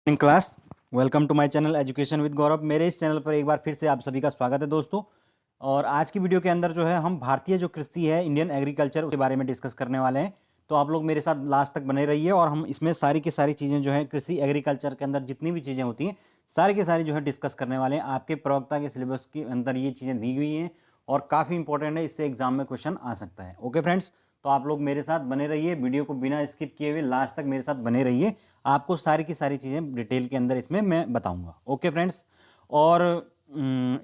In class welcome to my channel education with Gaurav. मेरे इस channel पर एक बार फिर से आप सभी का स्वागत है दोस्तों। और आज की वीडियो के अंदर जो है हम भारतीय जो कृषि है, इंडियन एग्रीकल्चर, उसके बारे में डिस्कस करने वाले हैं। तो आप लोग मेरे साथ लास्ट तक बने रहिए और हम इसमें सारी की सारी चीज़ें जो है कृषि एग्रीकल्चर के अंदर जितनी भी चीज़ें होती हैं सारी की सारी जो है डिस्कस करने वाले हैं। आपके प्रवक्ता के सिलेबस के अंदर ये चीज़ें दी हुई हैं और काफ़ी इंपॉर्टेंट है, इससे एग्जाम में क्वेश्चन आ सकता है। ओके फ्रेंड्स, तो आप लोग मेरे साथ बने रहिए, वीडियो को बिना स्किप किए हुए लास्ट तक मेरे साथ बने रहिए। आपको सारी की सारी चीज़ें डिटेल के अंदर इसमें मैं बताऊंगा। ओके फ्रेंड्स, और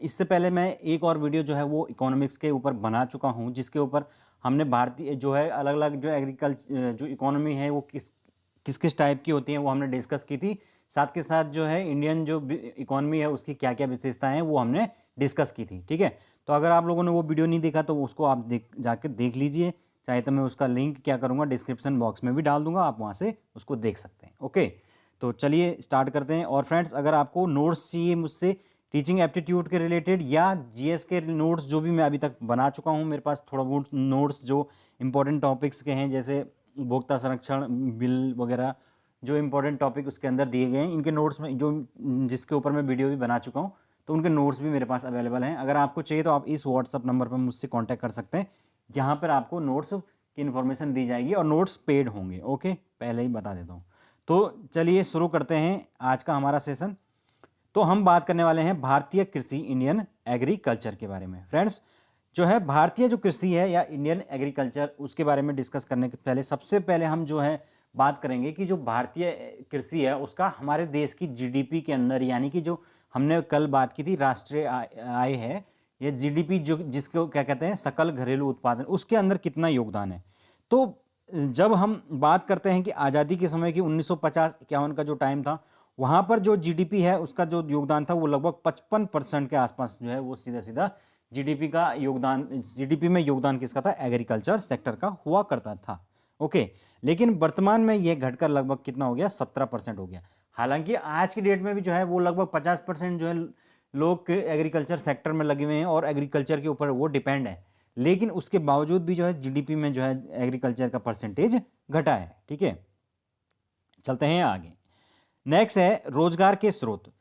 इससे पहले मैं एक और वीडियो जो है वो इकोनॉमिक्स के ऊपर बना चुका हूँ, जिसके ऊपर हमने भारतीय जो है अलग अलग जो एग्रीकल्चर जो इकोनॉमी है वो किस किस टाइप की होती है वो हमने डिस्कस की थी। साथ के साथ जो है इंडियन जो इकोनॉमी है उसकी क्या क्या विशेषताएं हैं वो हमने डिस्कस की थी। ठीक है, तो अगर आप लोगों ने वो वीडियो नहीं देखा तो उसको आप जाके देख लीजिए। चाहे तो मैं उसका लिंक क्या करूँगा डिस्क्रिप्शन बॉक्स में भी डाल दूंगा, आप वहाँ से उसको देख सकते हैं। ओके, तो चलिए स्टार्ट करते हैं। और फ्रेंड्स, अगर आपको नोट्स चाहिए मुझसे टीचिंग एप्टीट्यूड के रिलेटेड या जीएस के नोट्स जो भी मैं अभी तक बना चुका हूँ, मेरे पास थोड़ा बहुत नोट्स जो इंपॉर्टेंट टॉपिक्स के हैं, जैसे उपभोक्ता संरक्षण बिल वगैरह, जो इंपॉर्टेंट टॉपिक उसके अंदर दिए गए हैं, इनके नोट्स में जो जिसके ऊपर मैं वीडियो भी बना चुका हूँ, तो उनके नोट्स भी मेरे पास अवेलेबल हैं। अगर आपको चाहिए तो आप इस व्हाट्सअप नंबर पर मुझसे कॉन्टैक्ट कर सकते हैं। यहाँ पर आपको नोट्स की इन्फॉर्मेशन दी जाएगी और नोट्स पेड होंगे। ओके, पहले ही बता देता हूँ। तो चलिए शुरू करते हैं आज का हमारा सेशन। तो हम बात करने वाले हैं भारतीय कृषि, इंडियन एग्रीकल्चर के बारे में। फ्रेंड्स, जो है भारतीय जो कृषि है या इंडियन एग्रीकल्चर, उसके बारे में डिस्कस करने के पहले सबसे पहले हम जो है बात करेंगे कि जो भारतीय कृषि है उसका हमारे देश की जीडीपी के अंदर, यानी कि जो हमने कल बात की थी राष्ट्रीय आय है, ये जीडीपी जो जिसको क्या कहते हैं सकल घरेलू उत्पादन, उसके अंदर कितना योगदान है। तो जब हम बात करते हैं कि आज़ादी के समय की 1950-51 का जो टाइम था, वहाँ पर जो जीडीपी है उसका जो योगदान था वो लगभग 55% के आसपास जो है वो सीधा सीधा जीडीपी का योगदान, जीडीपी में योगदान किसका था, एग्रीकल्चर सेक्टर का हुआ करता था। ओके, लेकिन वर्तमान में ये घटकर लगभग कितना हो गया, 17% हो गया। हालांकि आज की डेट में भी जो है वो लगभग 50% जो है लोग एग्रीकल्चर सेक्टर में लगे हुए हैं और एग्रीकल्चर के ऊपर वो डिपेंड है, लेकिन उसके बावजूद भी जो है जीडीपी में जो है एग्रीकल्चर का परसेंटेज घटा है। ठीक है, चलते हैं आगे। नेक्स्ट है रोजगार के स्रोत।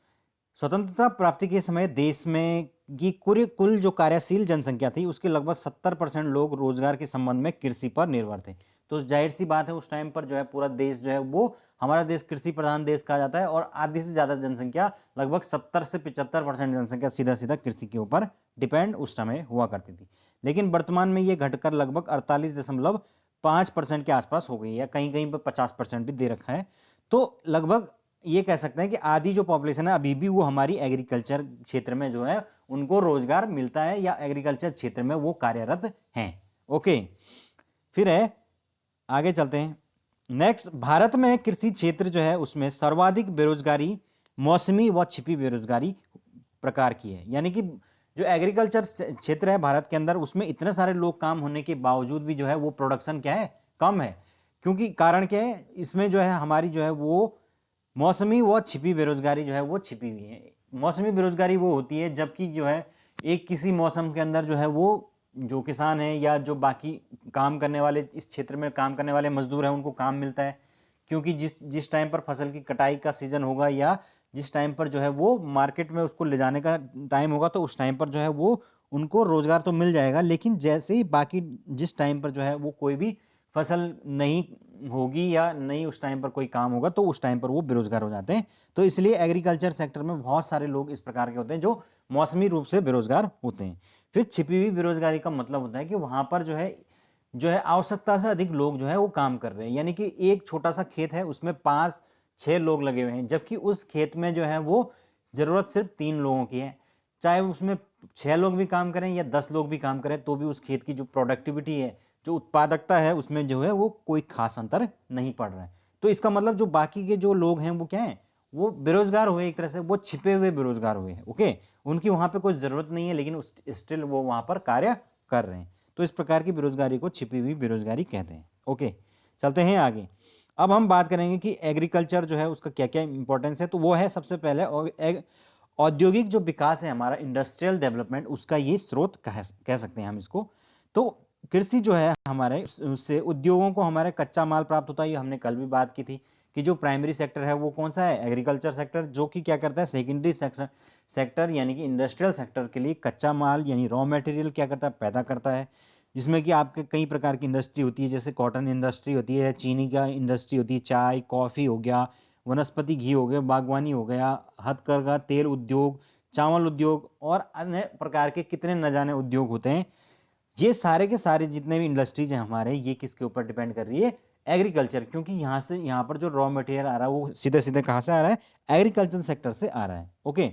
स्वतंत्रता प्राप्ति के समय देश में की कुल जो कार्यशील जनसंख्या थी उसके लगभग 70% लोग रोजगार के संबंध में कृषि पर निर्भर थे। तो जाहिर सी बात है उस टाइम पर जो है पूरा देश जो है वो, हमारा देश कृषि प्रधान देश कहा जाता है और आधी से ज़्यादा जनसंख्या, लगभग 70 से 75% जनसंख्या सीधा सीधा कृषि के ऊपर डिपेंड उस समय हुआ करती थी। लेकिन वर्तमान में ये घटकर लगभग 48.5% के आसपास हो गई है, कहीं कहीं पर 50% भी दे रखा है। तो लगभग ये कह सकते हैं कि आधी जो पॉपुलेशन है अभी भी वो हमारी एग्रीकल्चर क्षेत्र में जो है उनको रोजगार मिलता है या एग्रीकल्चर क्षेत्र में वो कार्यरत हैं। ओके, फिर है, आगे चलते हैं। नेक्स्ट, भारत में कृषि क्षेत्र जो है उसमें सर्वाधिक बेरोजगारी मौसमी व छिपी बेरोजगारी प्रकार की है। यानी कि जो एग्रीकल्चर क्षेत्र है भारत के अंदर, उसमें इतने सारे लोग काम होने के बावजूद भी जो है वो प्रोडक्शन क्या है, कम है। क्योंकि कारण क्या है, इसमें जो है हमारी जो है वो मौसमी व छिपी बेरोजगारी जो है वो छिपी हुई है। मौसमी बेरोजगारी वो होती है जबकि जो है एक किसी मौसम के अंदर जो है वो जो किसान है या जो बाकी काम करने वाले, इस क्षेत्र में काम करने वाले मजदूर हैं, उनको काम मिलता है। क्योंकि जिस जिस टाइम पर फसल की कटाई का सीजन होगा या जिस टाइम पर जो है वो मार्केट में उसको ले जाने का टाइम होगा, तो उस टाइम पर जो है वो उनको रोजगार तो मिल जाएगा। लेकिन जैसे ही बाकी जिस टाइम पर जो है वो कोई भी फसल नहीं होगी या नहीं उस टाइम पर कोई काम होगा, तो उस टाइम पर वो बेरोजगार हो जाते हैं। तो इसलिए एग्रीकल्चर सेक्टर में बहुत सारे लोग इस प्रकार के होते हैं जो मौसमी रूप से बेरोजगार होते हैं। फिर छिपी हुई बेरोजगारी का मतलब होता है कि वहां पर जो है आवश्यकता से अधिक लोग जो है वो काम कर रहे हैं। यानी कि एक छोटा सा खेत है, उसमें 5-6 लोग लगे हुए हैं, जबकि उस खेत में जो है वो जरूरत सिर्फ 3 लोगों की है। चाहे उसमें 6 लोग भी काम करें या 10 लोग भी काम करें, तो भी उस खेत की जो प्रोडक्टिविटी है, जो उत्पादकता है, उसमें जो है वो कोई खास अंतर नहीं पड़ रहा है। तो इसका मतलब जो बाकी के जो लोग हैं वो क्या है, वो बेरोजगार हुए, एक तरह से वो छिपे हुए बेरोजगार हुए हैं। ओके, उनकी वहां पे कोई जरूरत नहीं है लेकिन स्टिल वो वहां पर कार्य कर रहे हैं। तो इस प्रकार की बेरोजगारी को छिपी हुई बेरोजगारी कहते हैं। ओके, चलते हैं आगे। अब हम बात करेंगे कि एग्रीकल्चर जो है उसका क्या क्या इंपॉर्टेंस है। तो वो है सबसे पहले औद्योगिक जो विकास है हमारा, इंडस्ट्रियल डेवलपमेंट, उसका ये स्रोत कह सकते हैं हम इसको। तो कृषि जो है हमारे, उससे उद्योगों को हमारे कच्चा माल प्राप्त होता है, ये हमने कल भी बात की थी कि जो प्राइमरी सेक्टर है वो कौन सा है, एग्रीकल्चर सेक्टर, जो कि क्या करता है सेकेंडरी सेक्टर यानी कि इंडस्ट्रियल सेक्टर के लिए कच्चा माल यानी रॉ मटेरियल क्या करता है, पैदा करता है, जिसमें कि आपके कई प्रकार की इंडस्ट्री होती है, जैसे कॉटन इंडस्ट्री होती है, चीनी का इंडस्ट्री होती है, चाय कॉफ़ी हो गया, वनस्पति घी हो गया, बागवानी हो गया, हथकरघा, तेल उद्योग, चावल उद्योग और अन्य प्रकार के कितने न जाने उद्योग होते हैं। ये सारे के सारे जितने भी इंडस्ट्रीज हैं हमारे, ये किसके ऊपर डिपेंड कर रही है, एग्रीकल्चर, क्योंकि यहाँ से यहाँ पर जो रॉ मटेरियल आ रहा है वो सीधे सीधे कहाँ से आ रहा है, एग्रीकल्चर सेक्टर से आ रहा है। ओके,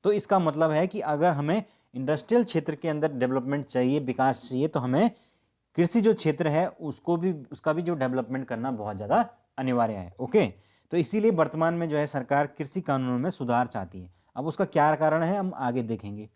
तो इसका मतलब है कि अगर हमें इंडस्ट्रियल क्षेत्र के अंदर डेवलपमेंट चाहिए, विकास चाहिए, तो हमें कृषि जो क्षेत्र है उसको भी, उसका भी जो डेवलपमेंट करना बहुत ज़्यादा अनिवार्य है। ओके, तो इसीलिए वर्तमान में जो है सरकार कृषि कानूनों में सुधार चाहती है। अब उसका क्या कारण है हम आगे देखेंगे।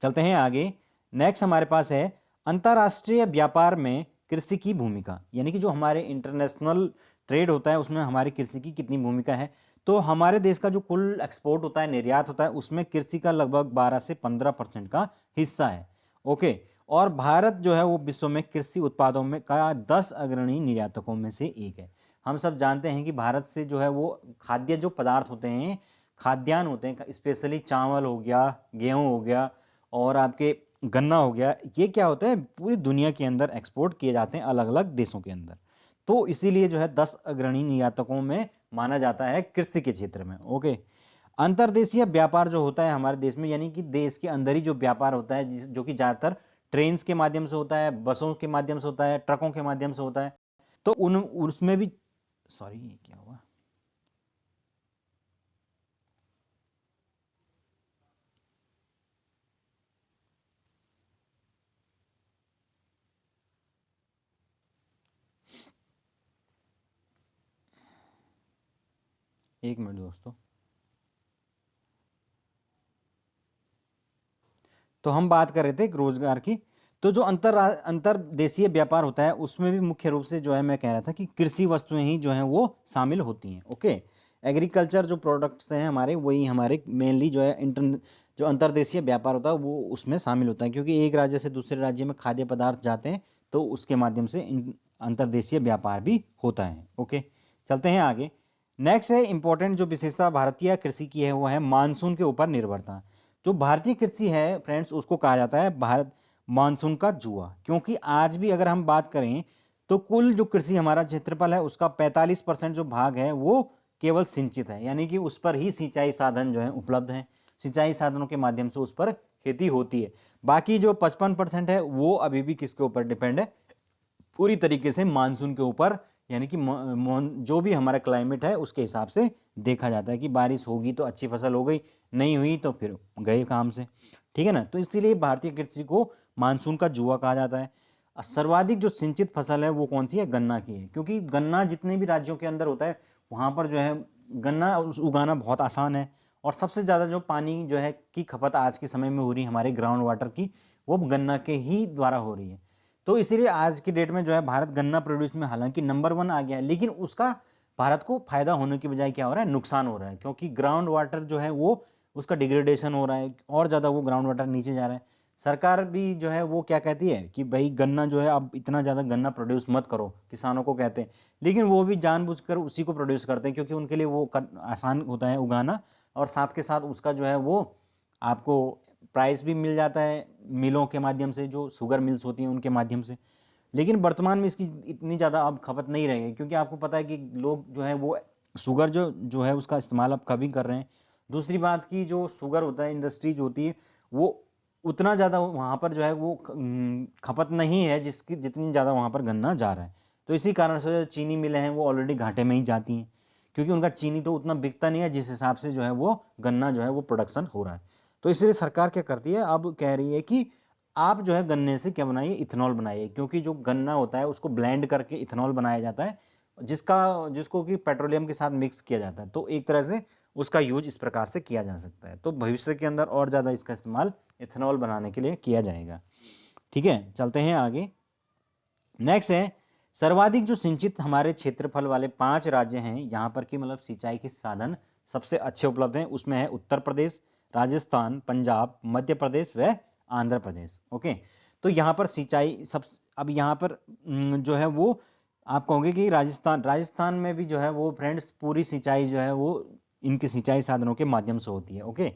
चलते हैं आगे। नेक्स्ट हमारे पास है अंतर्राष्ट्रीय व्यापार में कृषि की भूमिका, यानी कि जो हमारे इंटरनेशनल ट्रेड होता है उसमें हमारी कृषि की कितनी भूमिका है। तो हमारे देश का जो कुल एक्सपोर्ट होता है, निर्यात होता है, उसमें कृषि का लगभग 12 से 15% का हिस्सा है। ओके, और भारत जो है वो विश्व में कृषि उत्पादों में का 10 अग्रणी निर्यातकों में से एक है। हम सब जानते हैं कि भारत से जो है वो खाद्य जो पदार्थ होते हैं, खाद्यान्न होते हैं, स्पेशली चावल हो गया, गेहूँ हो गया और आपके गन्ना हो गया, ये क्या होता है पूरी दुनिया के अंदर एक्सपोर्ट किए जाते हैं अलग अलग देशों के अंदर। तो इसीलिए जो है 10 अग्रणी निर्यातकों में माना जाता है कृषि के क्षेत्र में। ओके, अंतर्देशीय व्यापार जो होता है हमारे देश में, यानी कि देश के अंदर ही जो व्यापार होता है, जिस जो कि ज़्यादातर ट्रेन के माध्यम से होता है, बसों के माध्यम से होता है, ट्रकों के माध्यम से होता है, तो उन उसमें भी, सॉरी ये क्या हुआ, एक मिनट दोस्तों। तो हम बात कर रहे थे रोजगार की। तो जो अंतरदेशीय व्यापार होता है उसमें भी मुख्य रूप से जो है मैं कह रहा था कि कृषि वस्तुएं ही जो हैं वो शामिल होती हैं। ओके, एग्रीकल्चर जो प्रोडक्ट्स हैं हमारे, वही हमारे मेनली जो है जो अंतरदेशीय व्यापार होता है वो उसमें शामिल होता है, क्योंकि एक राज्य से दूसरे राज्य में खाद्य पदार्थ जाते हैं तो उसके माध्यम से अंतरदेशीय व्यापार भी होता है। ओके, चलते हैं आगे। नेक्स्ट है इंपॉर्टेंट जो विशेषता भारतीय कृषि की है वो है मानसून के ऊपर निर्भरता। जो भारतीय कृषि है फ्रेंड्स उसको कहा जाता है भारत मानसून का जुआ, क्योंकि आज भी अगर हम बात करें तो कुल जो कृषि हमारा क्षेत्रफल है उसका 45% जो भाग है वो केवल सिंचित है, यानी कि उस पर ही सिंचाई साधन जो है उपलब्ध हैं, सिंचाई साधनों के माध्यम से उस पर खेती होती है। बाकी जो 55% है वो अभी भी किसके ऊपर डिपेंड है, पूरी तरीके से मानसून के ऊपर, यानी कि जो भी हमारा क्लाइमेट है उसके हिसाब से देखा जाता है कि बारिश होगी तो अच्छी फसल हो गई, नहीं हुई तो फिर गए काम से। ठीक है ना, तो इसीलिए भारतीय कृषि को मानसून का जुआ कहा जाता है। सर्वाधिक जो सिंचित फसल है वो कौन सी है, गन्ना की है, क्योंकि गन्ना जितने भी राज्यों के अंदर होता है वहाँ पर जो है गन्ना उगाना बहुत आसान है। और सबसे ज़्यादा जो पानी जो है की खपत आज के समय में हो रही है हमारे ग्राउंड वाटर की, वो गन्ना के ही द्वारा हो रही है। तो इसीलिए आज की डेट में जो है भारत गन्ना प्रोड्यूस में हालांकि नंबर 1 आ गया है, लेकिन उसका भारत को फायदा होने की बजाय क्या हो रहा है, नुकसान हो रहा है, क्योंकि ग्राउंड वाटर जो है वो उसका डिग्रेडेशन हो रहा है और ज़्यादा वो ग्राउंड वाटर नीचे जा रहा है। सरकार भी जो है वो क्या कहती है कि भाई गन्ना जो है अब इतना ज़्यादा गन्ना प्रोड्यूस मत करो, किसानों को कहते हैं, लेकिन वो भी जानबूझकर उसी को प्रोड्यूस करते हैं क्योंकि उनके लिए वो आसान होता है उगाना, और साथ के साथ उसका जो है वो आपको प्राइस भी मिल जाता है मिलों के माध्यम से, जो शुगर मिल्स होती हैं उनके माध्यम से। लेकिन वर्तमान में इसकी इतनी ज़्यादा अब खपत नहीं रही है, क्योंकि आपको पता है कि लोग जो है वो शुगर जो जो है उसका इस्तेमाल अब कभी कर रहे हैं। दूसरी बात की जो शुगर होता है इंडस्ट्रीज होती है वो उतना ज़्यादा वहाँ पर जो है वो खपत नहीं है जिसकी जितनी ज़्यादा वहाँ पर गन्ना जा रहा है। तो इसी कारण से चीनी मिलें हैं वो ऑलरेडी घाटे में ही जाती हैं, क्योंकि उनका चीनी तो उतना बिकता नहीं है जिस हिसाब से जो है वो गन्ना जो है वो प्रोडक्शन हो रहा है। तो इसलिए सरकार क्या करती है, अब कह रही है कि आप जो है गन्ने से क्या बनाइए, इथेनॉल बनाइए, क्योंकि जो गन्ना होता है उसको ब्लेंड करके इथेनॉल बनाया जाता है, जिसको कि पेट्रोलियम के साथ मिक्स किया जाता है। तो एक तरह से उसका यूज इस प्रकार से किया जा सकता है। तो भविष्य के अंदर और ज़्यादा इसका इस्तेमाल इथेनॉल बनाने के लिए किया जाएगा। ठीक है, चलते हैं आगे। नेक्स्ट है सर्वाधिक जो सिंचित हमारे क्षेत्रफल वाले 5 राज्य हैं यहाँ पर कि मतलब सिंचाई के साधन सबसे अच्छे उपलब्ध हैं, उसमें है उत्तर प्रदेश, राजस्थान, पंजाब, मध्य प्रदेश व आंध्र प्रदेश। ओके, तो यहाँ पर सिंचाई सब, अब यहाँ पर जो है वो आप कहोगे कि राजस्थान में भी जो है वो फ्रेंड्स पूरी सिंचाई जो है वो इनके सिंचाई साधनों के माध्यम से होती है। ओके,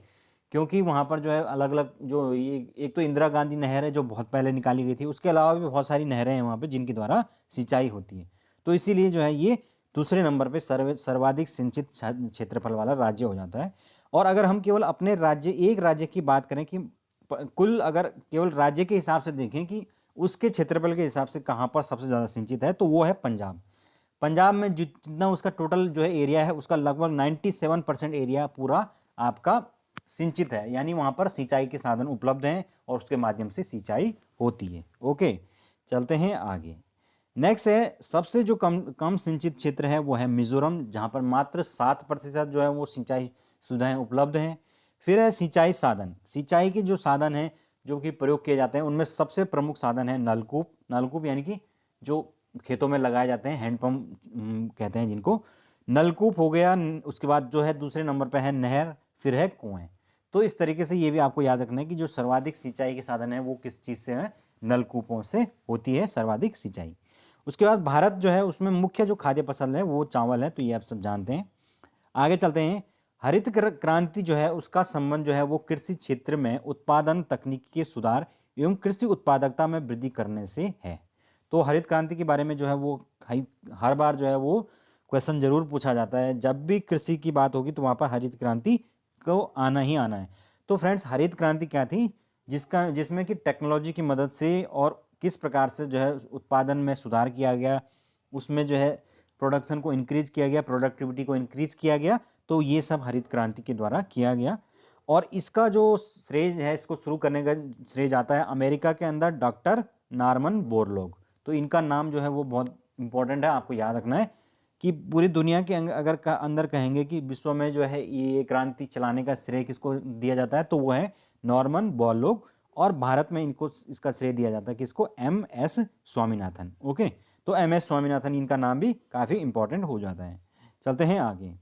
क्योंकि वहाँ पर जो है अलग अलग जो ये एक तो इंदिरा गांधी नहर है जो बहुत पहले निकाली गई थी, उसके अलावा भी बहुत सारी नहरें हैं वहाँ पे जिनके द्वारा सिंचाई होती है। तो इसीलिए जो है ये दूसरे नंबर पे सर्वाधिक सिंचित क्षेत्रफल वाला राज्य हो जाता है। और अगर हम केवल अपने एक राज्य की बात करें कि कुल अगर केवल राज्य के हिसाब से देखें कि उसके क्षेत्रफल के हिसाब से कहाँ पर सबसे ज़्यादा सिंचित है, तो वो है पंजाब। पंजाब में जितना उसका टोटल जो है एरिया है उसका लगभग 97% एरिया पूरा आपका सिंचित है, यानी वहाँ पर सिंचाई के साधन उपलब्ध हैं और उसके माध्यम से सिंचाई होती है। ओके, चलते हैं आगे। नेक्स्ट है सबसे जो कम कम सिंचित क्षेत्र है वो है मिजोरम, जहाँ पर मात्र 7% जो है वो सिंचाई सुविधाएं उपलब्ध हैं। फिर है सिंचाई साधन, सिंचाई के जो साधन हैं जो कि प्रयोग किए जाते हैं उनमें सबसे प्रमुख साधन है नलकूप। नलकूप यानी कि जो खेतों में लगाए जाते हैं, हैंडपम्प कहते हैं जिनको, नलकूप हो गया। उसके बाद जो है दूसरे नंबर पर है नहर, फिर है कुएं। तो इस तरीके से ये भी आपको याद रखना है कि जो सर्वाधिक सिंचाई के साधन है वो किस चीज़ से है, नलकूपों से होती है सर्वाधिक सिंचाई। उसके बाद भारत जो है उसमें मुख्य जो खाद्य फसल है वो चावल है, तो ये आप सब जानते हैं। आगे चलते हैं। हरित क्रांति जो है उसका संबंध जो है वो कृषि क्षेत्र में उत्पादन, तकनीकी के सुधार एवं कृषि उत्पादकता में वृद्धि करने से है। तो हरित क्रांति के बारे में जो है वो हर बार जो है वो क्वेश्चन जरूर पूछा जाता है। जब भी कृषि की बात होगी तो वहाँ पर हरित क्रांति को आना ही आना है। तो फ्रेंड्स, हरित क्रांति क्या थी? जिसमें कि टेक्नोलॉजी की मदद से और किस प्रकार से जो है उत्पादन में सुधार किया गया, उसमें जो है प्रोडक्शन को इंक्रीज किया गया, प्रोडक्टिविटी को इंक्रीज किया गया। तो ये सब हरित क्रांति के द्वारा किया गया। और इसका जो श्रेय है, इसको शुरू करने का श्रेय जाता है अमेरिका के अंदर डॉक्टर नॉर्मन बोरलॉग। तो इनका नाम जो है वो बहुत इंपॉर्टेंट है, आपको याद रखना है कि पूरी दुनिया के अगर अंदर कहेंगे कि विश्व में जो है ये क्रांति चलाने का श्रेय किसको दिया जाता है, तो वो है नॉर्मन बोरलॉग। और भारत में इनको इसका श्रेय दिया जाता है किसको? MS स्वामीनाथन। ओके, तो MS स्वामीनाथन इनका नाम भी काफ़ी इंपॉर्टेंट हो जाता है। चलते हैं आगे।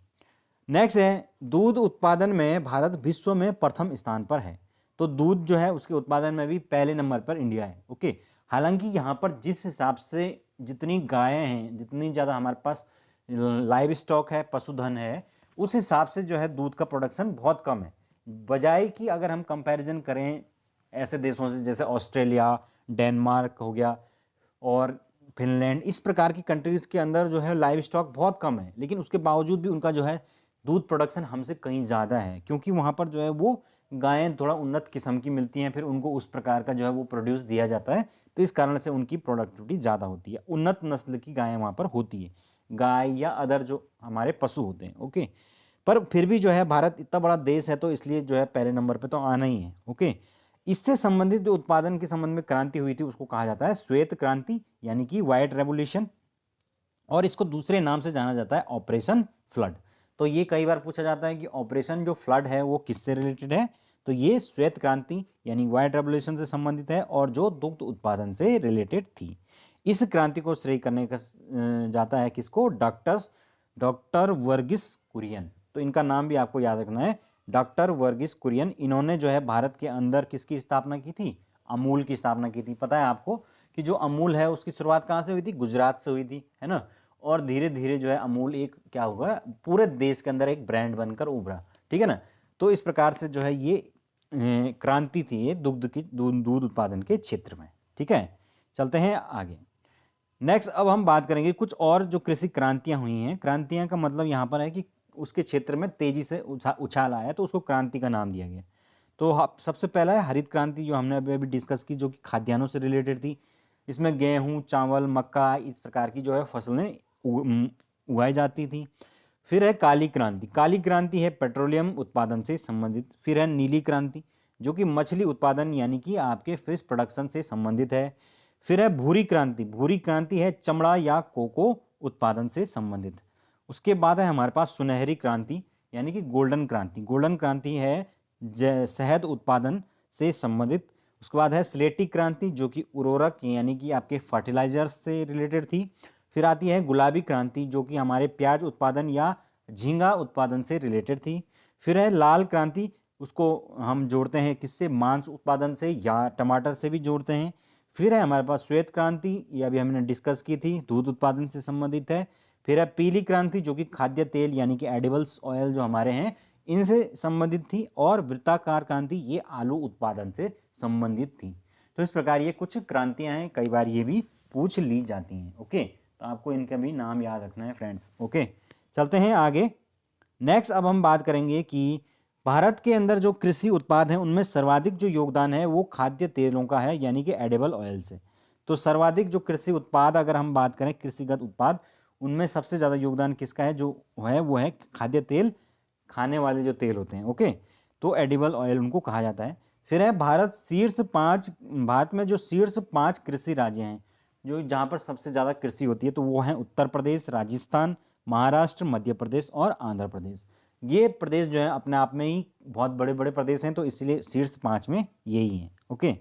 नेक्स्ट है दूध उत्पादन में भारत विश्व में प्रथम स्थान पर है। तो दूध जो है उसके उत्पादन में भी पहले नंबर पर इंडिया है। ओके, हालांकि यहाँ पर जिस हिसाब से जितनी गायें हैं, जितनी ज़्यादा हमारे पास लाइव स्टॉक है, पशुधन है, उस हिसाब से जो है दूध का प्रोडक्शन बहुत कम है। बजाय कि अगर हम कंपैरिजन करें ऐसे देशों से जैसे ऑस्ट्रेलिया, डेनमार्क हो गया और फिनलैंड, इस प्रकार की कंट्रीज़ के अंदर जो है लाइव स्टॉक बहुत कम है, लेकिन उसके बावजूद भी उनका जो है दूध प्रोडक्शन हमसे कहीं ज़्यादा है, क्योंकि वहाँ पर जो है वो गायें थोड़ा उन्नत किस्म की मिलती हैं, फिर उनको उस प्रकार का जो है वो प्रोड्यूस दिया जाता है। तो इस कारण से उनकी प्रोडक्टिविटी ज़्यादा होती है, उन्नत नस्ल की गायें वहाँ पर होती है, गाय या अदर जो हमारे पशु होते हैं। ओके, पर फिर भी जो है भारत इतना बड़ा देश है तो इसलिए जो है पहले नंबर पर तो आना ही है। ओके, इससे संबंधित जो उत्पादन के संबंध में क्रांति हुई थी उसको कहा जाता है श्वेत क्रांति, यानी कि व्हाइट रेवोल्यूशन। और इसको दूसरे नाम से जाना जाता है ऑपरेशन फ्लड। तो ये कई बार पूछा जाता है कि ऑपरेशन जो फ्लड है वो किससे रिलेटेड है? तो ये श्वेत क्रांति यानी व्हाइट रेवोल्यूशन से संबंधित है और जो दुग्ध उत्पादन से रिलेटेड थी। इस क्रांति को श्रेय करने का जाता है किसको? डॉक्टर वर्गीस कुरियन। तो इनका नाम भी आपको याद रखना है, डॉक्टर वर्गीस कुरियन। इन्होंने जो है भारत के अंदर किसकी स्थापना की थी? अमूल की स्थापना की थी। पता है आपको कि जो अमूल है उसकी शुरुआत कहाँ से हुई थी? गुजरात से हुई थी, है ना। और धीरे धीरे जो है अमूल एक क्या हुआ, पूरे देश के अंदर एक ब्रांड बनकर उभरा, ठीक है ना। तो इस प्रकार से जो है ये क्रांति थी ये दूध उत्पादन के क्षेत्र में। ठीक है, चलते हैं आगे। नेक्स्ट अब हम बात करेंगे कुछ और जो कृषि क्रांतियां हुई हैं। क्रांतियां का मतलब यहाँ पर है कि उसके क्षेत्र में तेजी से उछाल आया तो उसको क्रांति का नाम दिया गया। तो सबसे पहला है हरित क्रांति, जो हमने अभी अभी डिस्कस की, जो कि खाद्यान्नों से रिलेटेड थी। इसमें गेहूँ, चावल, मक्का इस प्रकार की जो है फसलें उगाई जाती थी। फिर है काली क्रांति। काली क्रांति है पेट्रोलियम उत्पादन से संबंधित। फिर है नीली क्रांति जो कि मछली उत्पादन यानी कि आपके फिश प्रोडक्शन से संबंधित है। फिर है भूरी क्रांति। भूरी क्रांति है चमड़ा या कोको उत्पादन से संबंधित। उसके बाद है हमारे पास सुनहरी क्रांति यानी कि गोल्डन क्रांति। गोल्डन क्रांति है शहद उत्पादन से संबंधित। उसके बाद है स्लेटी क्रांति जो कि उर्वरक यानी कि आपके फर्टिलाइजर्स से रिलेटेड थी। फिर आती है गुलाबी क्रांति जो कि हमारे प्याज उत्पादन या झींगा उत्पादन से रिलेटेड थी। फिर है लाल क्रांति, उसको हम जोड़ते हैं किससे? मांस उत्पादन से या टमाटर से भी जोड़ते हैं। फिर है हमारे पास श्वेत क्रांति, ये अभी हमने डिस्कस की थी, दूध उत्पादन से संबंधित है। फिर है पीली क्रांति जो कि खाद्य तेल यानी कि एडिबल्स ऑयल जो हमारे हैं इनसे संबंधित थी। और वृत्ताकार क्रांति ये आलू उत्पादन से संबंधित थी। तो इस प्रकार ये कुछ क्रांतियां हैं, कई बार ये भी पूछ ली जाती हैं। ओके, तो आपको इनका भी नाम याद रखना है फ्रेंड्स। ओके, चलते हैं आगे। नेक्स्ट अब हम बात करेंगे कि भारत के अंदर जो कृषि उत्पाद हैं उनमें सर्वाधिक जो योगदान है वो खाद्य तेलों का है, यानी कि एडिबल ऑयल से। तो सर्वाधिक जो कृषि उत्पाद अगर हम बात करें कृषिगत उत्पाद, उनमें सबसे ज़्यादा योगदान किसका है, जो है वो है खाद्य तेल, खाने वाले जो तेल होते हैं। ओके, तो एडिबल ऑयल उनको कहा जाता है। फिर है भारत में जो शीर्ष 5 कृषि राज्य हैं जो जहाँ पर सबसे ज़्यादा कृषि होती है, तो वो हैं उत्तर प्रदेश, राजस्थान, महाराष्ट्र, मध्य प्रदेश और आंध्र प्रदेश। ये प्रदेश जो है अपने आप में ही बहुत बड़े बड़े प्रदेश हैं, तो इसलिए शीर्ष 5 में यही हैं। ओके,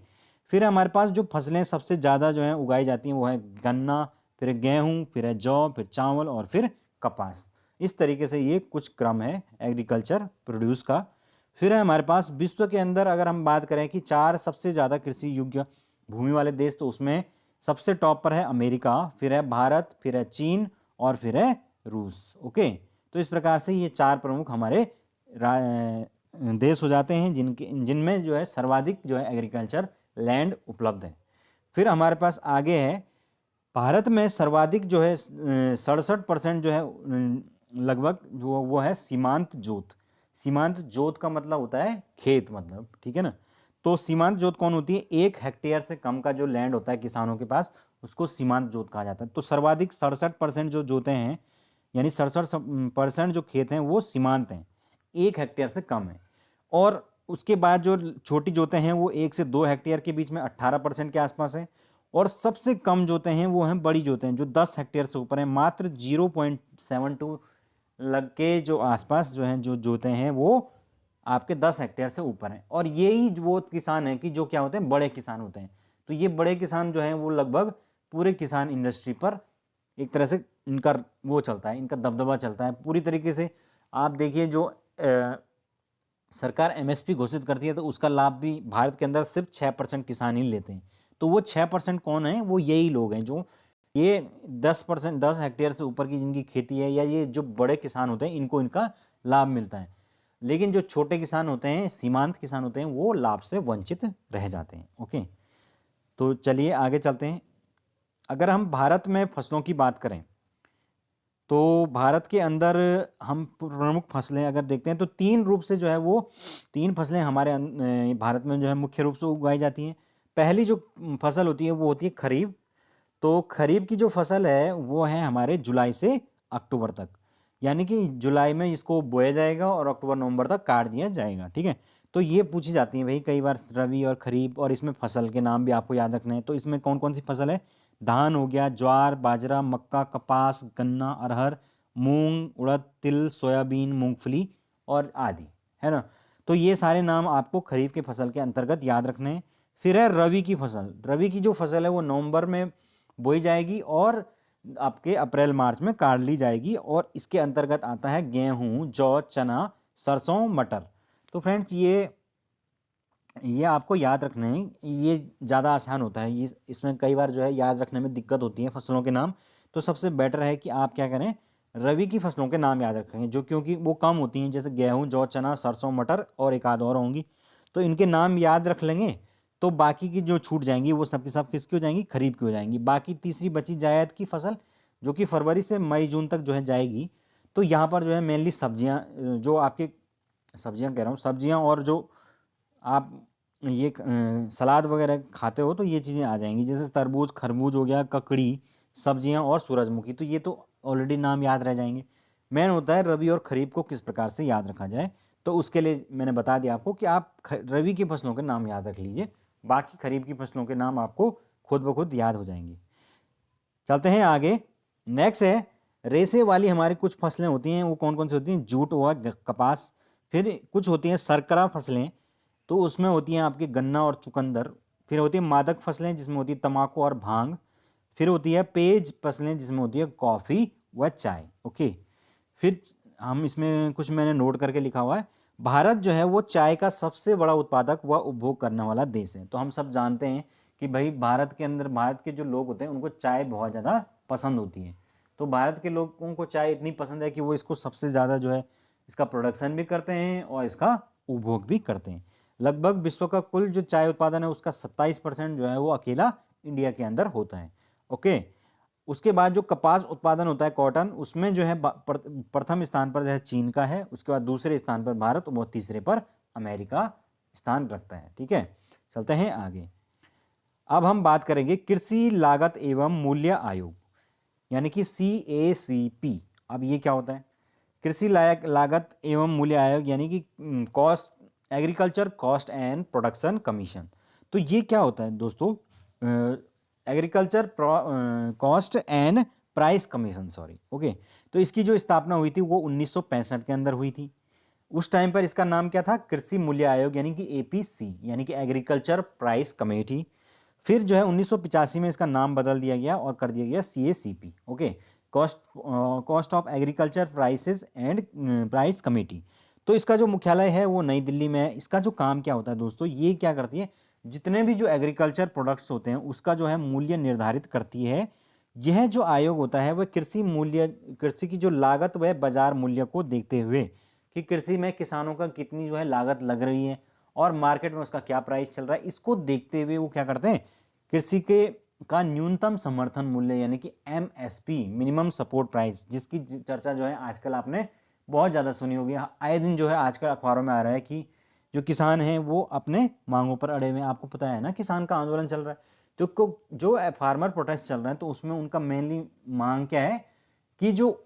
फिर हमारे पास जो फसलें सबसे ज़्यादा जो है उगाई जाती हैं वो है गन्ना, फिर गेहूँ, फिर है जौ, फिर चावल और फिर कपास। इस तरीके से ये कुछ क्रम है एग्रीकल्चर प्रोड्यूस का। फिर है हमारे पास विश्व के अंदर अगर हम बात करें कि 4 सबसे ज़्यादा कृषि योग्य भूमि वाले देश, तो उसमें सबसे टॉप पर है अमेरिका, फिर है भारत, फिर है चीन और फिर है रूस। ओके, तो इस प्रकार से ये 4 प्रमुख हमारे देश हो जाते हैं जिनमें जो है सर्वाधिक जो है एग्रीकल्चर लैंड उपलब्ध है। फिर हमारे पास आगे है भारत में सर्वाधिक जो है 67% जो है लगभग जो वो है सीमांत जोत। सीमांत जोत का मतलब होता है खेत, मतलब ठीक है ना। तो सीमांत जोत कौन होती है, 1 हेक्टेयर से कम का जो लैंड होता है किसानों के पास उसको सीमांत जोत कहा जाता है। तो सर्वाधिक 67% जो जोतें हैं, यानी 67% जो खेत हैं वो सीमांत हैं, 1 हेक्टेयर से कम है। और उसके बाद जो छोटी जोतें हैं वो 1 से 2 हेक्टेयर के बीच में 18% के आसपास है। और सबसे कम जोतें हैं वो हैं बड़ी जोतें हैं जो 10 हेक्टेयर से ऊपर हैं, मात्र 0.72 लग के जो आसपास जो हैं जो जोतें हैं वो आपके 10 हेक्टेयर से ऊपर हैं। और यही वो किसान हैं कि जो क्या होते हैं, बड़े किसान होते हैं। तो ये बड़े किसान जो हैं वो लगभग पूरे किसान इंडस्ट्री पर एक तरह से इनका वो चलता है, इनका दबदबा चलता है पूरी तरीके से। आप देखिए जो सरकार एमएसपी घोषित करती है तो उसका लाभ भी भारत के अंदर सिर्फ 6% किसान ही लेते हैं। तो वो 6% कौन है, वो यही लोग हैं जो ये 10%, 10 हेक्टेयर से ऊपर की जिनकी खेती है या ये जो बड़े किसान होते हैं इनको इनका लाभ मिलता है। लेकिन जो छोटे किसान होते हैं, सीमांत किसान होते हैं, वो लाभ से वंचित रह जाते हैं। ओके, तो चलिए आगे चलते हैं। अगर हम भारत में फसलों की बात करें तो भारत के अंदर हम प्रमुख फसलें अगर देखते हैं तो 3 रूप से जो है वो 3 फसलें हमारे भारत में जो है मुख्य रूप से उगाई जाती हैं। पहली जो फसल होती है वो होती है खरीफ। तो खरीफ की जो फसल है वो है हमारे जुलाई से अक्टूबर तक, यानी कि जुलाई में इसको बोया जाएगा और अक्टूबर नवंबर तक काट दिया जाएगा। ठीक है, तो ये पूछी जाती है भाई कई बार रबी और खरीफ, और इसमें फसल के नाम भी आपको याद रखने हैं। तो इसमें कौन कौन सी फसल है, धान हो गया, ज्वार, बाजरा, मक्का, कपास, गन्ना, अरहर, मूंग, उड़द, तिल, सोयाबीन, मूंगफली और आदि, है ना। तो ये सारे नाम आपको खरीफ के फसल के अंतर्गत याद रखने हैं। फिर है रबी की फसल। रबी की जो फसल है वो नवंबर में बोई जाएगी और आपके अप्रैल मार्च में काट ली जाएगी, और इसके अंतर्गत आता है गेहूं, जौ, चना, सरसों, मटर। तो फ्रेंड्स ये आपको याद रखना है, ये ज़्यादा आसान होता है, ये इसमें कई बार जो है याद रखने में दिक्कत होती है फसलों के नाम। तो सबसे बेटर है कि आप क्या करें, रबी की फसलों के नाम याद रखेंगे जो क्योंकि वो कम होती हैं, जैसे गेहूं, जौ, चना, सरसों, मटर और एक आध और होंगी। तो इनके नाम याद रख लेंगे तो बाकी की जो छूट जाएंगी वो सब की सब किसकी हो जाएंगी, खरीफ की हो जाएंगी। बाकी तीसरी बची जायद की फसल जो कि फरवरी से मई जून तक जो है जाएगी। तो यहाँ पर जो है मेनली सब्जियाँ, जो आपके सब्जियाँ कह रहा हूँ, सब्जियाँ और जो आप ये सलाद वगैरह खाते हो तो ये चीज़ें आ जाएंगी, जैसे तरबूज, खरबूज हो गया, ककड़ी, सब्जियां और सूरजमुखी। तो ये तो ऑलरेडी नाम याद रह जाएंगे। मेन होता है रबी और खरीफ को किस प्रकार से याद रखा जाए। तो उसके लिए मैंने बता दिया आपको कि आप रबी की फसलों के नाम याद रख लीजिए, बाकी खरीफ की फसलों के नाम आपको खुद ब खुद याद हो जाएंगे। चलते हैं आगे। नेक्स्ट है रेसे वाली हमारी कुछ फसलें होती हैं, वो कौन कौन सी होती हैं, जूट हुआ, कपास। फिर कुछ होती हैं सरकरा फसलें, तो उसमें होती हैं आपकी गन्ना और चुकंदर। फिर होती है मादक फसलें जिसमें होती है तंबाकू और भांग। फिर होती है पेज फसलें जिसमें होती है कॉफ़ी व चाय। ओके, फिर हम इसमें कुछ मैंने नोट करके लिखा हुआ है। भारत जो है वो चाय का सबसे बड़ा उत्पादक व उपभोग करने वाला देश है। तो हम सब जानते हैं कि भाई भारत के अंदर भारत के जो लोग होते हैं उनको चाय बहुत ज़्यादा पसंद होती है। तो भारत के लोगों को चाय इतनी पसंद है कि वो इसको सबसे ज़्यादा जो है इसका प्रोडक्शन भी करते हैं और इसका उपभोग भी करते हैं। लगभग विश्व का कुल जो चाय उत्पादन है उसका 27% जो है वो अकेला इंडिया के अंदर होता है। ओके, उसके बाद जो कपास उत्पादन होता है कॉटन, उसमें जो है प्रथम स्थान पर जो है चीन का है, उसके बाद दूसरे स्थान पर भारत और तीसरे पर अमेरिका स्थान रखता है। ठीक है, चलते हैं आगे। अब हम बात करेंगे कृषि लागत एवं मूल्य आयोग यानी कि CACP। अब ये क्या होता है? कृषि लागत एवं मूल्य आयोग यानी कि cost agriculture cost and production commission. तो ये क्या होता है दोस्तों? Agriculture cost and price commission, sorry. Okay, तो इसकी जो स्थापना हुई थी वो 1965 के अंदर हुई थी। उस टाइम पर इसका नाम क्या था? कृषि मूल्य आयोग यानी कि APC यानी कि एग्रीकल्चर प्राइस कमेटी। फिर जो है 1985 में इसका नाम बदल दिया गया और कर दिया गया CACP। Okay, cost of agriculture prices and price committee. तो इसका जो मुख्यालय है वो नई दिल्ली में है। इसका जो काम क्या होता है दोस्तों, ये क्या करती है, जितने भी जो एग्रीकल्चर प्रोडक्ट्स होते हैं उसका जो है मूल्य निर्धारित करती है। यह जो आयोग होता है वह कृषि की जो लागत वह बाजार मूल्य को देखते हुए कि कृषि में किसानों का कितनी जो है लागत लग रही है और मार्केट में उसका क्या प्राइस चल रहा है, इसको देखते हुए वो क्या करते हैं, कृषि के का न्यूनतम समर्थन मूल्य यानी कि MSP मिनिमम सपोर्ट प्राइस, जिसकी चर्चा जो है आजकल आपने बहुत ज़्यादा सुनी होगी। आए दिन जो है आजकल अखबारों में आ रहा है कि जो किसान हैं वो अपने मांगों पर अड़े हुए हैं। आपको पता है ना, किसान का आंदोलन चल रहा है। तो जो फार्मर प्रोटेस्ट चल रहा है तो उसमें उनका मेनली मांग क्या है कि जो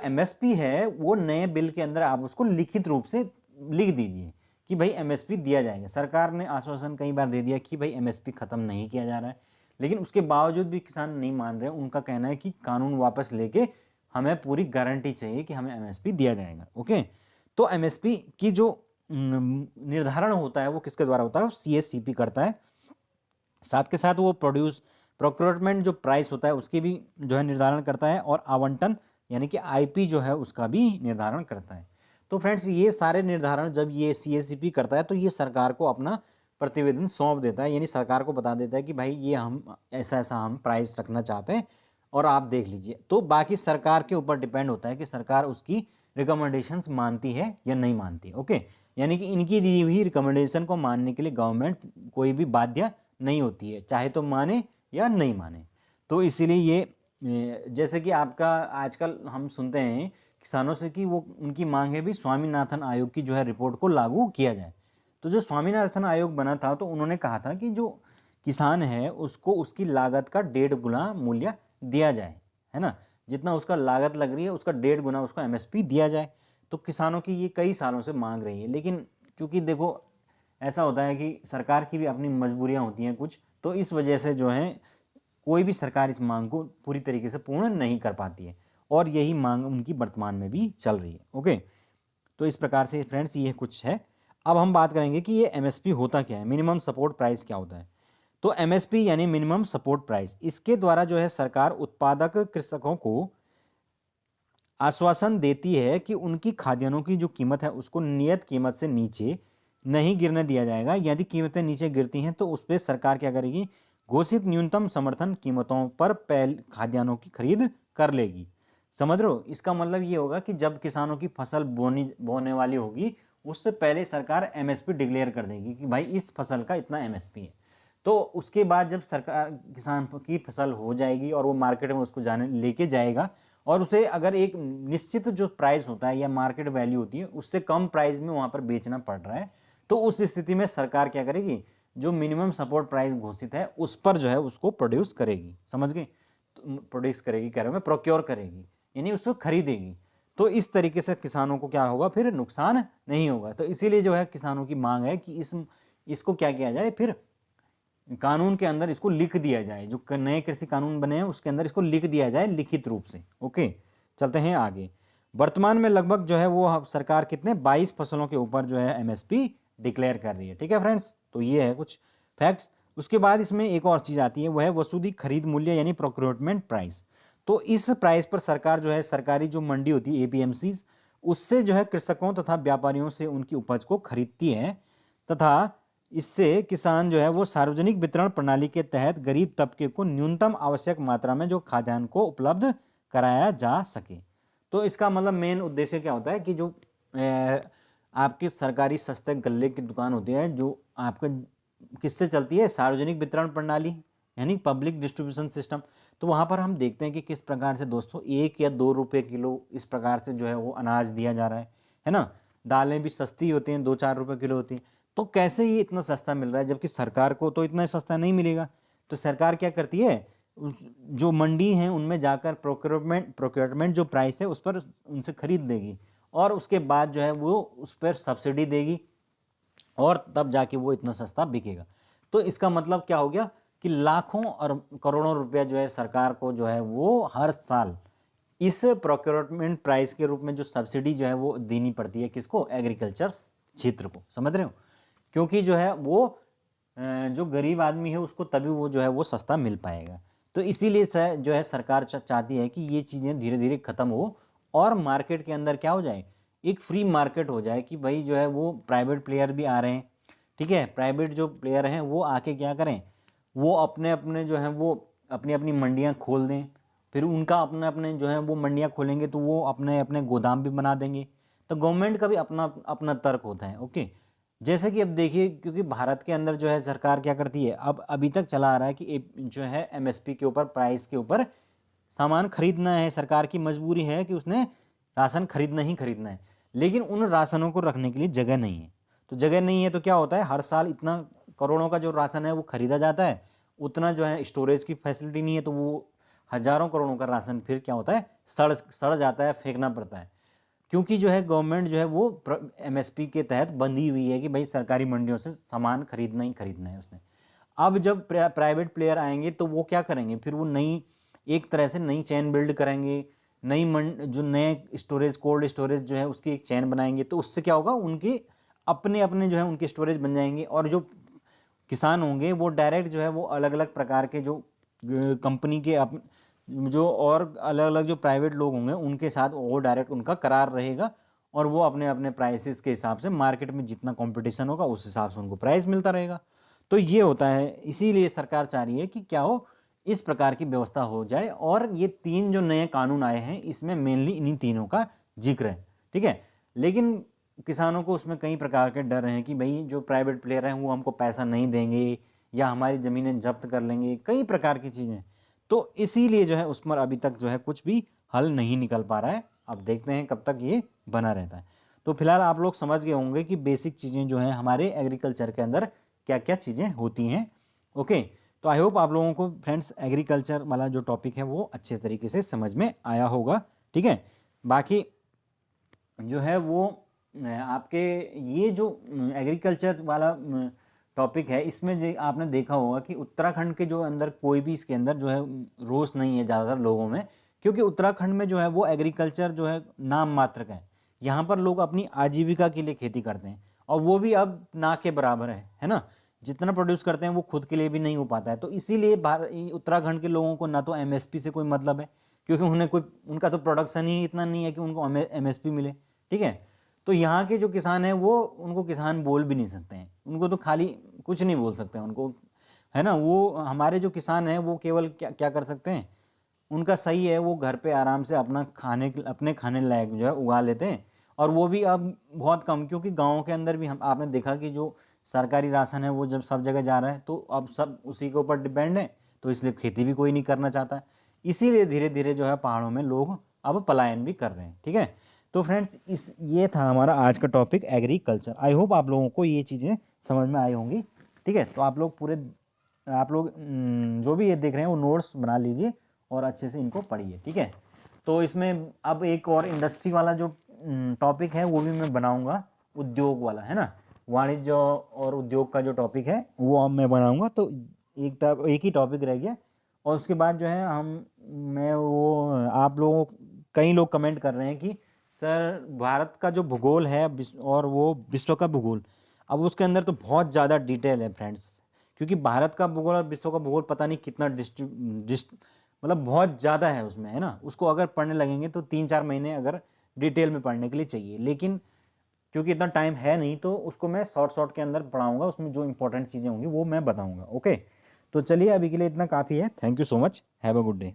MSP है वो नए बिल के अंदर आप उसको लिखित रूप से लिख दीजिए कि भाई MSP दिया जाएगा। सरकार ने आश्वासन कई बार दे दिया कि भाई MSP खत्म नहीं किया जा रहा है, लेकिन उसके बावजूद भी किसान नहीं मान रहे। उनका कहना है कि कानून वापस लेके हमें पूरी गारंटी चाहिए कि हमें MSP दिया जाएगा। ओके, तो MSP की जो निर्धारण होता है वो किसके द्वारा होता है? CACP करता है। साथ के साथ वो प्रोक्योरमेंट जो प्राइस होता है उसकी भी जो है निर्धारण करता है और आवंटन यानी कि IP जो है उसका भी निर्धारण करता है। तो फ्रेंड्स, ये सारे निर्धारण जब ये CACP करता है तो ये सरकार को अपना प्रतिवेदन सौंप देता है, यानी सरकार को बता देता है कि भाई ये हम ऐसा ऐसा हम प्राइस रखना चाहते हैं और आप देख लीजिए। तो बाकी सरकार के ऊपर डिपेंड होता है कि सरकार उसकी रिकमेंडेशंस मानती है या नहीं मानती। ओके, यानी कि इनकी दी हुई रिकमेंडेशन को मानने के लिए गवर्नमेंट कोई भी बाध्य नहीं होती है, चाहे तो माने या नहीं माने। तो इसीलिए ये जैसे कि आपका आजकल हम सुनते हैं किसानों से कि वो उनकी मांग है भी स्वामीनाथन आयोग की जो है रिपोर्ट को लागू किया जाए। तो जो स्वामीनाथन आयोग बना था तो उन्होंने कहा था कि जो किसान है उसको उसकी लागत का 1.5 गुना मूल्य दिया जाए, है ना। जितना उसका लागत लग रही है उसका 1.5 गुना उसको MSP दिया जाए। तो किसानों की ये कई सालों से मांग रही है, लेकिन चूंकि देखो ऐसा होता है कि सरकार की भी अपनी मजबूरियां होती हैं कुछ, तो इस वजह से जो है कोई भी सरकार इस मांग को पूरी तरीके से पूर्ण नहीं कर पाती है और यही मांग उनकी वर्तमान में भी चल रही है। ओके, तो इस प्रकार से फ्रेंड्स ये कुछ है। अब हम बात करेंगे कि ये MSP होता क्या है, मिनिमम सपोर्ट प्राइस क्या होता है। तो MSP यानी मिनिमम सपोर्ट प्राइस, इसके द्वारा जो है सरकार उत्पादक कृषकों को आश्वासन देती है कि उनकी खाद्यान्नों की जो कीमत है उसको नियत कीमत से नीचे नहीं गिरने दिया जाएगा। यदि कीमतें नीचे गिरती हैं तो उस पर सरकार क्या करेगी, घोषित न्यूनतम समर्थन कीमतों पर खाद्यान्नों की खरीद कर लेगी। समझ रहे हो? इसका मतलब ये होगा कि जब किसानों की फसल बोने वाली होगी उससे पहले सरकार MSP डिक्लेयर कर देगी कि भाई इस फसल का इतना MSP है। तो उसके बाद जब सरकार किसान की फसल हो जाएगी और वो मार्केट में उसको जाने लेके जाएगा और उसे अगर एक निश्चित जो प्राइस होता है या मार्केट वैल्यू होती है उससे कम प्राइस में वहां पर बेचना पड़ रहा है, तो उस स्थिति में सरकार क्या करेगी, जो मिनिमम सपोर्ट प्राइस घोषित है उस पर जो है उसको प्रोड्यूस करेगी। समझ गए? तो प्रोड्यूस करेगी कह रहा हूं मैं, प्रोक्योर करेगी यानी उसको खरीदेगी। तो इस तरीके से किसानों को क्या होगा, फिर नुकसान नहीं होगा। तो इसीलिए जो है किसानों की मांग है कि इसको क्या किया जाए, फिर कानून के अंदर इसको लिख दिया जाए। जो नए कृषि कानून बने हैं उसके अंदर इसको लिख दिया जाए लिखित रूप से। ओके, चलते हैं आगे। वर्तमान में लगभग जो है वो सरकार कितने 22 फसलों के ऊपर जो है MSP डिक्लेयर कर रही है। ठीक है फ्रेंड्स, तो ये है कुछ फैक्ट्स। उसके बाद इसमें एक और चीज़ आती है, वो है वसूली खरीद मूल्य यानी प्रोक्योरमेंट प्राइस। तो इस प्राइस पर सरकार जो है सरकारी जो मंडी होती है APMC, उससे जो है कृषकों तथा व्यापारियों से उनकी उपज को खरीदती है तथा इससे किसान जो है वो सार्वजनिक वितरण प्रणाली के तहत गरीब तबके को न्यूनतम आवश्यक मात्रा में जो खाद्यान्न को उपलब्ध कराया जा सके। तो इसका मतलब मेन उद्देश्य क्या होता है कि जो आपकी सरकारी सस्ते गल्ले की दुकान होती है जो आपका किससे चलती है, सार्वजनिक वितरण प्रणाली यानी पब्लिक डिस्ट्रीब्यूशन सिस्टम। तो वहाँ पर हम देखते हैं कि किस प्रकार से दोस्तों 1 या 2 रुपये किलो इस प्रकार से जो है वो अनाज दिया जा रहा है ना। दालें भी सस्ती होती हैं, 2-4 रुपये किलो होती हैं। तो कैसे ये इतना सस्ता मिल रहा है, जबकि सरकार को तो इतना सस्ता नहीं मिलेगा। तो सरकार क्या करती है, उस जो मंडी हैं उनमें जाकर प्रोक्योरमेंट जो प्राइस है उस पर उनसे खरीद देगी और उसके बाद जो है वो उस पर सब्सिडी देगी और तब जाके वो इतना सस्ता बिकेगा। तो इसका मतलब क्या हो गया कि लाखों और करोड़ों रुपया जो है सरकार को जो है वो हर साल इस प्रोक्योरमेंट प्राइस के रूप में जो सब्सिडी जो है वो देनी पड़ती है किसको, एग्रीकल्चर क्षेत्र को। समझ रहे हो, क्योंकि जो है वो जो गरीब आदमी है उसको तभी वो जो है वो सस्ता मिल पाएगा। तो इसीलिए जो है सरकार चाहती है कि ये चीज़ें धीरे धीरे ख़त्म हो और मार्केट के अंदर क्या हो जाए, एक फ्री मार्केट हो जाए कि भाई जो है वो प्राइवेट प्लेयर भी आ रहे हैं, ठीक है, प्राइवेट जो प्लेयर हैं वो आके क्या करें, वो अपने अपने जो है वो अपनी अपनी मंडियाँ खोल दें। फिर उनका अपने अपने जो है वो मंडियाँ खोलेंगे तो वो अपने अपने गोदाम भी बना देंगे। तो गवर्नमेंट का भी अपना अपना तर्क होता है। ओके, जैसे कि अब देखिए, क्योंकि भारत के अंदर जो है सरकार क्या करती है, अब अभी तक चला आ रहा है कि जो है एमएसपी के ऊपर, प्राइस के ऊपर सामान खरीदना है, सरकार की मजबूरी है कि उसने राशन खरीदना ही खरीदना है। लेकिन उन राशनों को रखने के लिए जगह नहीं है। तो जगह नहीं है तो क्या होता है, हर साल इतना करोड़ों का जो राशन है वो खरीदा जाता है, उतना जो है स्टोरेज की फैसिलिटी नहीं है, तो वो हजारों करोड़ों का राशन फिर क्या होता है, सड़ सड़ जाता है, फेंकना पड़ता है। क्योंकि जो है गवर्नमेंट जो है वो एमएसपी के तहत बंधी हुई है कि भाई सरकारी मंडियों से सामान खरीदना ही खरीदना है उसने। अब जब प्राइवेट प्लेयर आएंगे तो वो क्या करेंगे, फिर वो नई एक तरह से नई चेन बिल्ड करेंगे, जो नए स्टोरेज, कोल्ड स्टोरेज जो है उसकी एक चेन बनाएंगे। तो उससे क्या होगा, उनके अपने अपने जो है उनके स्टोरेज बन जाएंगे और जो किसान होंगे वो डायरेक्ट जो है वो अलग अलग प्रकार के जो कंपनी के जो और अलग अलग जो प्राइवेट लोग होंगे उनके साथ वो डायरेक्ट उनका करार रहेगा और वो अपने अपने प्राइसेस के हिसाब से मार्केट में जितना कंपटीशन होगा उस हिसाब से उनको प्राइस मिलता रहेगा। तो ये होता है, इसीलिए सरकार चाह रही है कि क्या हो, इस प्रकार की व्यवस्था हो जाए। और ये 3 जो नए कानून आए हैं इसमें मेनली इन्हीं तीनों का जिक्र है, ठीक है। लेकिन किसानों को उसमें कई प्रकार के डर हैं कि भाई जो प्राइवेट प्लेयर हैं वो हमको पैसा नहीं देंगे या हमारी ज़मीनें जब्त कर लेंगे, कई प्रकार की चीज़ें। तो इसीलिए जो है उस पर अभी तक जो है कुछ भी हल नहीं निकल पा रहा है। अब देखते हैं कब तक ये बना रहता है। तो फिलहाल आप लोग समझ गए होंगे कि बेसिक चीज़ें जो हैं हमारे एग्रीकल्चर के अंदर क्या क्या चीज़ें होती हैं। ओके, तो आई होप आप लोगों को फ्रेंड्स एग्रीकल्चर वाला जो टॉपिक है वो अच्छे तरीके से समझ में आया होगा, ठीक है। बाकी जो है वो आपके ये जो एग्रीकल्चर वाला टॉपिक है इसमें जो आपने देखा होगा कि उत्तराखंड के जो अंदर कोई भी इसके अंदर जो है रोष नहीं है ज़्यादातर लोगों में, क्योंकि उत्तराखंड में जो है वो एग्रीकल्चर जो है नाम मात्र का है। यहाँ पर लोग अपनी आजीविका के लिए खेती करते हैं और वो भी अब ना के बराबर है ना। जितना प्रोड्यूस करते हैं वो खुद के लिए भी नहीं हो पाता है। तो इसीलिए उत्तराखंड के लोगों को ना तो एमएसपी से कोई मतलब है, क्योंकि उन्हें कोई, उनका तो प्रोडक्शन ही इतना नहीं है कि उनको एमएसपी मिले, ठीक है। तो यहाँ के जो किसान हैं वो उनको किसान बोल भी नहीं सकते हैं, उनको तो खाली कुछ नहीं बोल सकते हैं उनको, है ना। वो हमारे जो किसान हैं वो केवल क्या क्या कर सकते हैं, उनका सही है वो घर पे आराम से अपने खाने लायक जो है उगा लेते हैं। और वो भी अब बहुत कम, क्योंकि गाँव के अंदर भी हम आपने देखा कि जो सरकारी राशन है वो जब सब जगह जा रहा है तो अब सब उसी के ऊपर डिपेंड है, तो इसलिए खेती भी कोई नहीं करना चाहता। इसीलिए धीरे धीरे जो है पहाड़ों में लोग अब पलायन भी कर रहे हैं, ठीक है। तो फ्रेंड्स ये था हमारा आज का टॉपिक एग्रीकल्चर। आई होप आप लोगों को ये चीज़ें समझ में आई होंगी, ठीक है। तो आप लोग जो भी ये देख रहे हैं वो नोट्स बना लीजिए और अच्छे से इनको पढ़िए, ठीक है। तो इसमें अब एक और इंडस्ट्री वाला जो टॉपिक है वो भी मैं बनाऊंगा, उद्योग वाला, है ना। वाणिज्य और उद्योग का जो टॉपिक है वो अब मैं बनाऊंगा। तो एक ही टॉपिक रह गया और उसके बाद जो है मैं वो आप लोगों, कई लोग कमेंट कर रहे हैं कि सर भारत का जो भूगोल है और वो विश्व का भूगोल, अब उसके अंदर तो बहुत ज़्यादा डिटेल है फ्रेंड्स। क्योंकि भारत का भूगोल और विश्व का भूगोल पता नहीं कितना मतलब बहुत ज़्यादा है उसमें, है ना। उसको अगर पढ़ने लगेंगे तो 3-4 महीने अगर डिटेल में पढ़ने के लिए चाहिए। लेकिन क्योंकि इतना टाइम है नहीं, तो उसको मैं शॉर्ट के अंदर पढ़ाऊंगा, उसमें जो इंपॉर्टेंट चीज़ें होंगी वो मैं बताऊंगा। ओके, तो चलिए अभी के लिए इतना काफ़ी है। Thank you so much, have a good day.